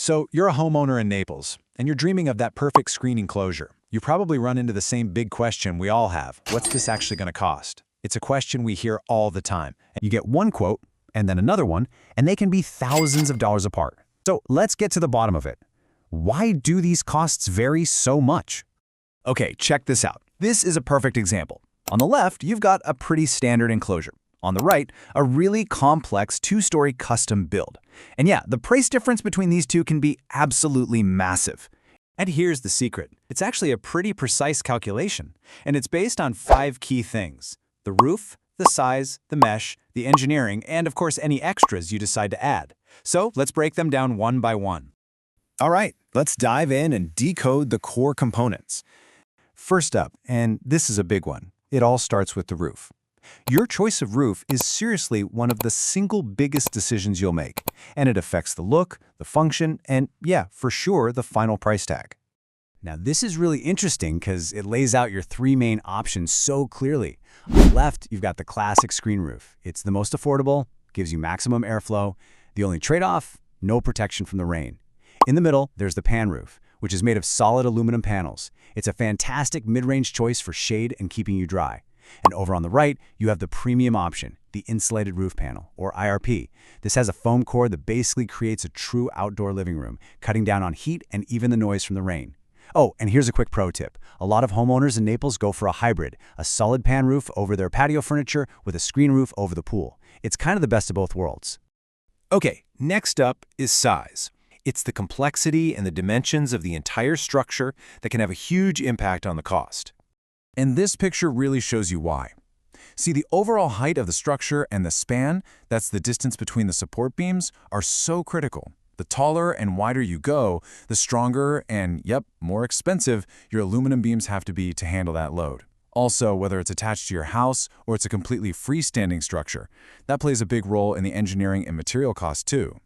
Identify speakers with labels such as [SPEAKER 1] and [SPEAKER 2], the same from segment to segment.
[SPEAKER 1] So you're a homeowner in Naples, and you're dreaming of that perfect screen enclosure. You probably run into the same big question we all have. What's this actually going to cost? It's a question we hear all the time.
[SPEAKER 2] You get one quote, and then another one, and they can be thousands of dollars apart. So let's get to the bottom of it. Why do these costs vary so much?
[SPEAKER 3] Okay, check this out. This is a perfect example. On the left, you've got a pretty standard enclosure. On the right, a really complex two-story custom build. And yeah, the price difference between these two can be absolutely massive.
[SPEAKER 1] And here's the secret. It's actually a pretty precise calculation, and it's based on 5 key things: the roof, the size, the mesh, the engineering, and of course any extras you decide to add. So let's break them down one by one.
[SPEAKER 3] All right, let's dive in and decode the core components.
[SPEAKER 1] First up, and this is a big one, it all starts with the roof. Your choice of roof is seriously one of the single biggest decisions you'll make, and it affects the look, the function, and yeah, for sure, the final price tag.
[SPEAKER 2] Now this is really interesting because it lays out your 3 main options so clearly. On the left, you've got the classic screen roof. It's the most affordable, gives you maximum airflow. The only trade-off, no protection from the rain. In the middle, there's the pan roof, which is made of solid aluminum panels. It's a fantastic mid-range choice for shade and keeping you dry. And over on the right, you have the premium option, the insulated roof panel, or IRP. This has a foam core that basically creates a true outdoor living room, cutting down on heat and even the noise from the rain. Oh, and here's a quick pro tip. A lot of homeowners in Naples go for a hybrid, a solid pan roof over their patio furniture with a screen roof over the pool. It's kind of the best of both worlds.
[SPEAKER 4] Okay, next up is size. It's the complexity and the dimensions of the entire structure that can have a huge impact on the cost. And this picture really shows you why. See, the overall height of the structure and the span, that's the distance between the support beams, are so critical. The taller and wider you go, the stronger and, yep, more expensive your aluminum beams have to be to handle that load. Also, whether it's attached to your house or it's a completely freestanding structure, that plays a big role in the engineering and material costs too.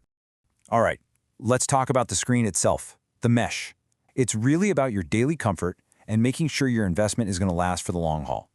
[SPEAKER 3] All right, let's talk about the screen itself, the mesh. It's really about your daily comfort and making sure your investment is going to last for the long haul.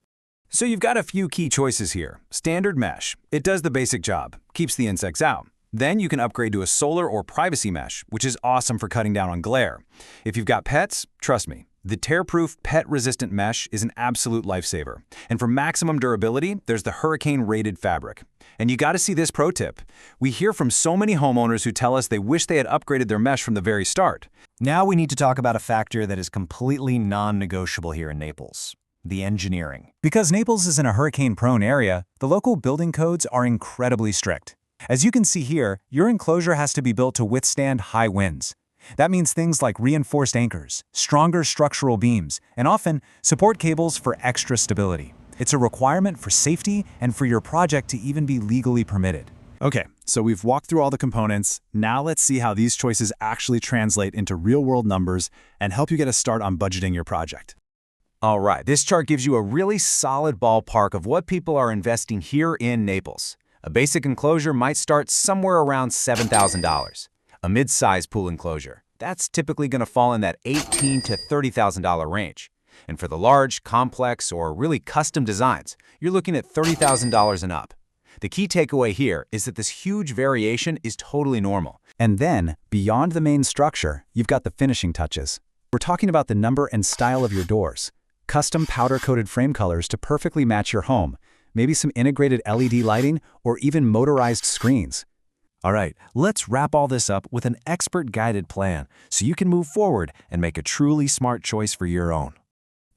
[SPEAKER 3] So you've got a few key choices here. Standard mesh. It does the basic job, keeps the insects out. Then you can upgrade to a solar or privacy mesh, which is awesome for cutting down on glare. If you've got pets, trust me, the tear-proof, pet-resistant mesh is an absolute lifesaver. And for maximum durability, there's the hurricane-rated fabric. And you got to see this pro tip. We hear from so many homeowners who tell us they wish they had upgraded their mesh from the very start.
[SPEAKER 5] Now we need to talk about a factor that is completely non-negotiable here in Naples: the engineering. Because Naples is in a hurricane-prone area, the local building codes are incredibly strict. As you can see here, your enclosure has to be built to withstand high winds. That means things like reinforced anchors, stronger structural beams, and often support cables for extra stability. It's a requirement for safety and for your project to even be legally permitted.
[SPEAKER 1] Okay, so we've walked through all the components. Now let's see how these choices actually translate into real-world numbers and help you get a start on budgeting your project.
[SPEAKER 3] All right, this chart gives you a really solid ballpark of what people are investing here in Naples. A basic enclosure might start somewhere around $7,000. A mid-size pool enclosure, that's typically going to fall in that $18,000 to $30,000 range. And for the large, complex, or really custom designs, you're looking at $30,000 and up. The key takeaway here is that this huge variation is totally normal.
[SPEAKER 2] And then, beyond the main structure, you've got the finishing touches. We're talking about the number and style of your doors, custom powder-coated frame colors to perfectly match your home, maybe some integrated LED lighting, or even motorized screens.
[SPEAKER 4] All right, let's wrap all this up with an expert-guided plan so you can move forward and make a truly smart choice for your own.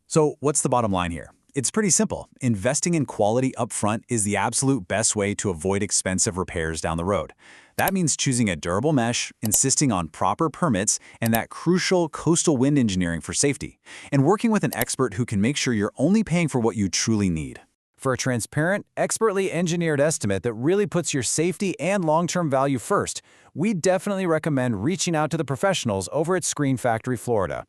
[SPEAKER 1] So what's the bottom line here? It's pretty simple. Investing in quality upfront is the absolute best way to avoid expensive repairs down the road. That means choosing a durable mesh, insisting on proper permits, and that crucial coastal wind engineering for safety, and working with an expert who can make sure you're only paying for what you truly need.
[SPEAKER 3] For a transparent, expertly engineered estimate that really puts your safety and long-term value first, we definitely recommend reaching out to the professionals over at Screen Factory Florida.